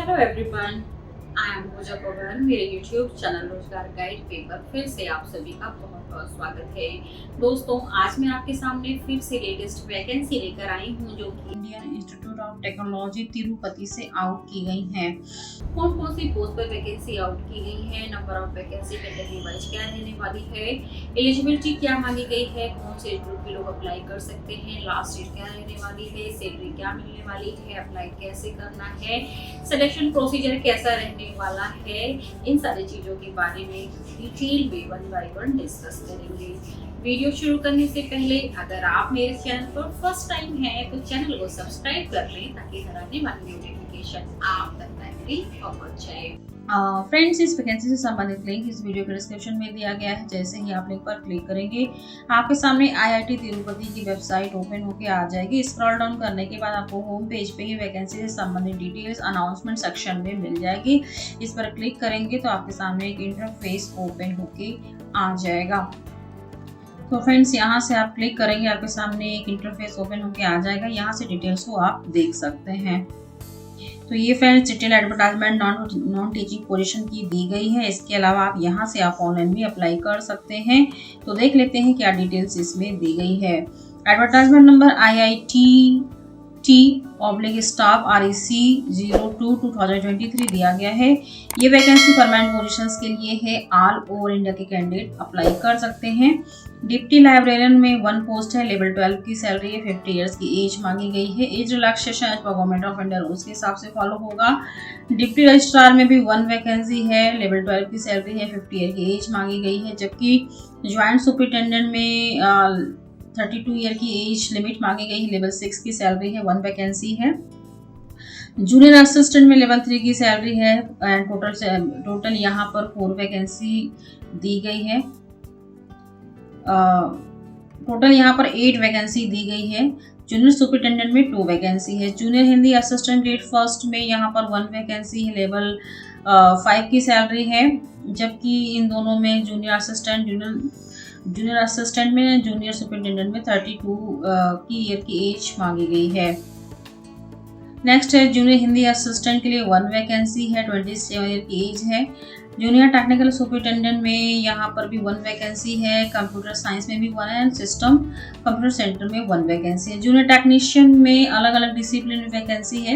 Hello everyone, I am पूजा पवन। मेरे YouTube channel रोजगार guide पे पर फिर से आप सभी का बहुत बहुत स्वागत है। दोस्तों, आज मैं आपके सामने फिर से लेटेस्ट वैकेंसी लेकर आई हूँ जो कि Indian institute of technology Tirupati से आउट की गई है। कौन कौन सी पोस्ट पर वैकेंसी आउट की गई है, number of vacancy category wise क्या रहने वाली है, एलिजिबिलिटी क्या मांगी गई है, कौन से ग्रुप के लोग अप्लाई कर सकते हैं, लास्ट डेट क्या रहने वाली है, सैलरी क्या मिलने वाली है, अप्लाई कैसे करना है, सिलेक्शन प्रोसीजर कैसा रहने वाला है, इन सारी चीजों के बारे में डिटेल में वन बाय वन डिस्कस करेंगे। वीडियो शुरू करने से पहले अगर आप मेरे चैनल पर फर्स्ट टाइम हैं तो चैनल को सब्सक्राइब कर लें ताकि हर आने वाली नोटिफिकेशन आप तक टाइमली पहुंच जाए। फ्रेंड्स, इस वैकेंसी से संबंधित लिंक इस वीडियो के डिस्क्रिप्शन में दिया गया है। जैसे ही आप लिंक पर क्लिक करेंगे आपके सामने आईआईटी तिरुपति की वेबसाइट ओपन होकर आ जाएगी। स्क्रॉल डाउन करने के बाद आपको होम पेज पे ही वैकेंसी से संबंधित डिटेल्स अनाउंसमेंट सेक्शन में मिल जाएगी। इस पर क्लिक करेंगे तो आपके सामने एक इंटरफेस ओपन होके आ जाएगा। तो फ्रेंड्स, यहाँ से आप क्लिक करेंगे आपके सामने एक इंटरफेस ओपन होके आ जाएगा। यहाँ से डिटेल्स को आप देख सकते हैं। तो ये friends detail advertisement non teaching position की दी गई है। इसके अलावा आप यहाँ से आप ऑनलाइन भी अप्लाई कर सकते हैं। तो देख लेते हैं क्या डिटेल्स इसमें दी गई है। एडवर्टाइजमेंट नंबर IIT/स्टाफ REC 02/2023 दिया गया है। ये वैकेंसी परमानेंट पोजीशंस के लिए है। ऑल ओवर इंडिया के कैंडिडेट अप्लाई कर सकते हैं। डिप्टी लाइब्रेरियन में 1 पोस्ट है। लेवल 12 की सैलरी है। 50 इयर्स की एज मांगी गई है। एज रिलैक्सेशन एज पर गवर्नमेंट ऑफ इंडिया रूल्स के हिसाब से फॉलो होगा। डिप्टी रजिस्ट्रार में भी 1 वैकेंसी है। लेवल 12 की सैलरी है। 50 ईयर की एज मांगी गई है। जबकि ज्वाइंट सुपरिटेंडेंट में 32 ईयर की एज लिमिट मांगी गई है। लेवल 6 की सैलरी है। 1 वैकेंसी है। जूनियर असिस्टेंट में लेवल 3 की सैलरी है। एंड टोटल यहाँ पर 4 वैकेंसी दी गई है। टोटल यहाँ पर 8 वैकेंसी दी गई है। जूनियर सुपरिटेंडेंट में 2 वैकेंसी है। Junior Hindi assistant grade first में यहाँ पर 1 वैकेंसी है। लेवल 5 की सैलरी है। जबकि इन दोनों में जूनियर असिस्टेंट में जूनियर सुपरिटेंडेंट में 32 की ईयर की एज मांगी गई है। नेक्स्ट है जूनियर हिंदी असिस्टेंट के लिए 1 वैकेंसी है। 27 ईयर की एज है। जूनियर टेक्निकल सुपरिटेंडेंट में यहाँ पर भी 1 वैकेंसी है। कंप्यूटर साइंस में भी 1 है। एंड सिस्टम कंप्यूटर सेंटर में 1 वैकेंसी है। जूनियर टेक्नीशियन में अलग अलग डिसिप्लिन में वैकेंसी है।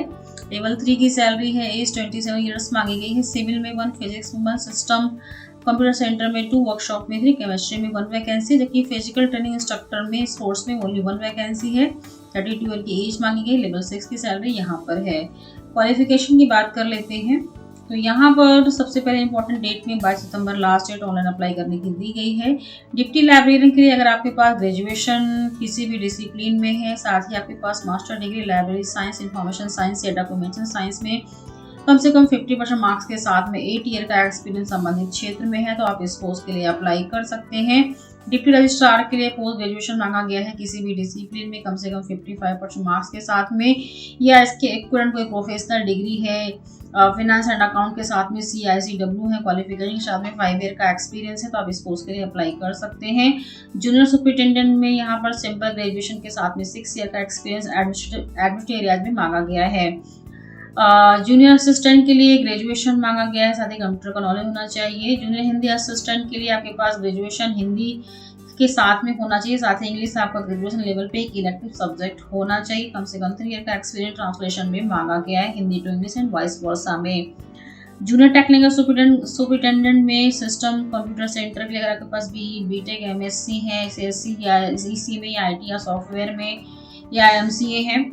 लेवल 3 की सैलरी है। एज 27 ईयर्स मांगी गई है। सिविल में 1, फिजिक्स में 1, सिस्टम कंप्यूटर सेंटर में 2, वर्कशॉप में 3, केमिस्ट्री में 1 वैकेंसी। जबकि फिजिकल ट्रेनिंग इंस्ट्रक्टर में स्पोर्ट्स में ओनली 1 वैकेंसी है। 32 ईयर की एज मांगी गई। लेवल 6 की सैलरी यहाँ पर है। क्वालिफिकेशन की बात कर लेते हैं। तो यहाँ पर सबसे पहले इंपॉर्टेंट डेट में 22 सितंबर लास्ट डेट ऑनलाइन अप्लाई करने की दी गई है। डिप्टी लाइब्रेरियन के लिए अगर आपके पास ग्रेजुएशन किसी भी डिसिप्लिन में है, साथ ही आपके पास master degree library science, information science या डॉक्यूमेंटेशन साइंस में कम से कम 50% मार्क्स के साथ में 8 ईयर का एक्सपीरियंस संबंधित क्षेत्र में है तो आप इस पोस्ट के लिए अप्लाई कर सकते हैं। डिप्टी रजिस्ट्रार के लिए पोस्ट ग्रेजुएशन मांगा गया है किसी भी डिसिप्लिन में कम से कम 55% मार्क्स के साथ में, या इसके इक्विवेलेंट कोई प्रोफेशनल डिग्री है। फिनेंस एंड अकाउंट के साथ में CICW है। क्वालिफिकेशन के साथ में 5 ईयर का एक्सपीरियंस है तो आप इस पोस्ट के लिए अप्लाई कर सकते हैं। जूनियर सुपरिटेंडेंट में यहाँ पर सिंपल ग्रेजुएशन के साथ में 6 ईयर का एक्सपीरियंस एडमिनिस्ट्रेटिव एरियाज में मांगा गया है। जूनियर असिस्टेंट के लिए ग्रेजुएशन मांगा गया है, साथ ही कंप्यूटर का नॉलेज होना चाहिए। जूनियर हिंदी असिस्टेंट के लिए आपके पास ग्रेजुएशन हिंदी के साथ में होना चाहिए, साथ ही इंग्लिश आपका ग्रेजुएशन लेवल पे एक इलेक्टिव सब्जेक्ट होना चाहिए। कम से कम 3 ईयर का एक्सपीरियंस ट्रांसलेशन में मांगा गया है, Hindi to English and vice versa में। जूनियर टेक्निकल सुपरिटेंडेंट में सिस्टम कंप्यूटर सेंटर के लिए अगर आपके पास BTech MSc है, CSC या EC में या IT या सॉफ्टवेयर में या MCA है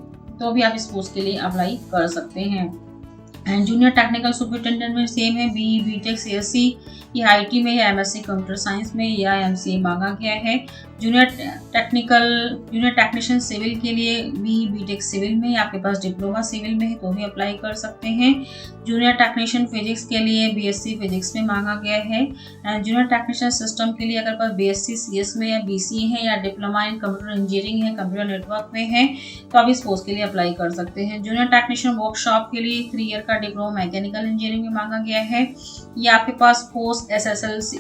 तो भी आप इस पोस्ट के लिए अप्लाई कर सकते हैं। एंड जूनियर टेक्निकल सुपरिटेंडेंट में सेम है। BTech CSC या IT में या MSc कंप्यूटर साइंस में या MCA मांगा गया है। जूनियर टेक्नीशियन सिविल के लिए BTech सिविल में या आपके पास डिप्लोमा सिविल में है तो भी अप्लाई कर सकते हैं। जूनियर टेक्नीशियन फिजिक्स के लिए BSc फिजिक्स में मांगा गया है। एंड जूनियर टेक्नीशियन सिस्टम के लिए अगर पास BSc CS में या BCA है या डिप्लोमा इन कंप्यूटर इंजीनियरिंग है, कंप्यूटर नेटवर्क में है तो आप इस पोस्ट के लिए अप्लाई कर सकते हैं। जूनियर टेक्नीशियन वर्कशॉप के लिए 3 ईयर का डिप्लोमा मैकेनिकल इंजीनियरिंग में मांगा गया है, या आपके पास पोस्ट SSLC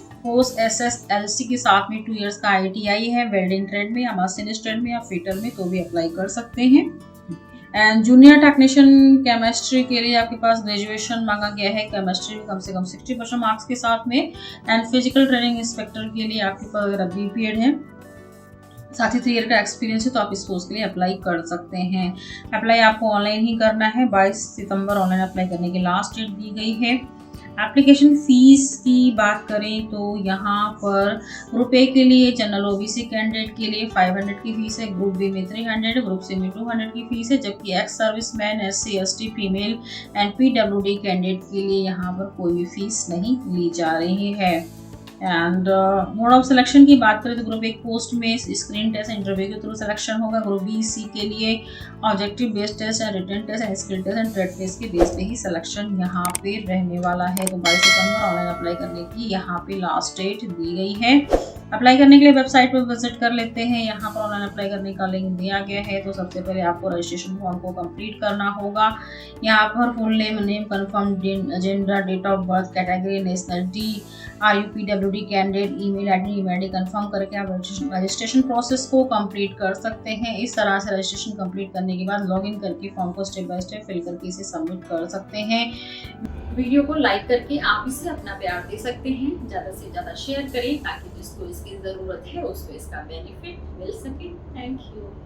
के साथ में 2 इयर्स का ITI है वेल्डिंग ट्रेड में या मशीनिस्ट ट्रेड में या फिटर में तो भी अप्लाई कर सकते हैं। एंड जूनियर टेक्नीशियन केमिस्ट्री के लिए आपके पास ग्रेजुएशन मांगा गया है, केमिस्ट्री में कम से कम 60% मार्क्स के साथ में। एंड फिजिकल ट्रेनिंग इंस्पेक्टर के लिए आपके पास अगर बीपीएड है, साथ ही 3 ईयर का एक्सपीरियंस है, तो आप इस पोस्ट के लिए अप्लाई कर सकते हैं। अप्लाई आपको ऑनलाइन ही करना है। 22 सितंबर ऑनलाइन अप्लाई करने की लास्ट डेट दी गई है। एप्लीकेशन फ़ीस की बात करें तो यहाँ पर ग्रुप ए के लिए जनरल ओबीसी कैंडिडेट के लिए 500 की फ़ीस है, ग्रुप बी में 300, ग्रुप सी में 200 की फ़ीस है, जबकि ex serviceman, SC, ST, female and PWD candidate के लिए यहाँ पर कोई भी फ़ीस नहीं ली जा रही है। एंड मोड ऑफ सिलेक्शन की बात करें तो ग्रुप एक पोस्ट में स्क्रीन टेस्ट इंटरव्यू के थ्रू सिलेक्शन होगा। ग्रुप बी सी के लिए ऑब्जेक्टिव बेस्ड टेस्ट या written test and skill test and trade test के बेस पे ही सिलेक्शन यहाँ पे रहने वाला है। तो 22 सितंबर ऑनलाइन अप्लाई करने की यहाँ पे लास्ट डेट दी गई है। अप्लाई करने के लिए वेबसाइट पर विजिट कर लेते हैं। यहाँ पर ऑनलाइन अप्लाई करने का लिंक दिया गया है। तो सबसे पहले आपको रजिस्ट्रेशन फॉर्म को कंप्लीट करना होगा। यहाँ पर full name confirm, gender, date of birth, category, nationality, RUPWD candidate, email ID confirm करके आप रजिस्ट्रेशन प्रोसेस को कंप्लीट कर सकते हैं। इस तरह से रजिस्ट्रेशन कंप्लीट करने के बाद लॉगिन करके फॉर्म को स्टेप बाय स्टेप फिल करके इसे सबमिट कर सकते हैं। वीडियो को लाइक करके आप इसे अपना प्यार दे सकते हैं। ज़्यादा से ज़्यादा शेयर करें ताकि जिसको इसकी ज़रूरत है उसको इसका बेनिफिट मिल सके। Thank you.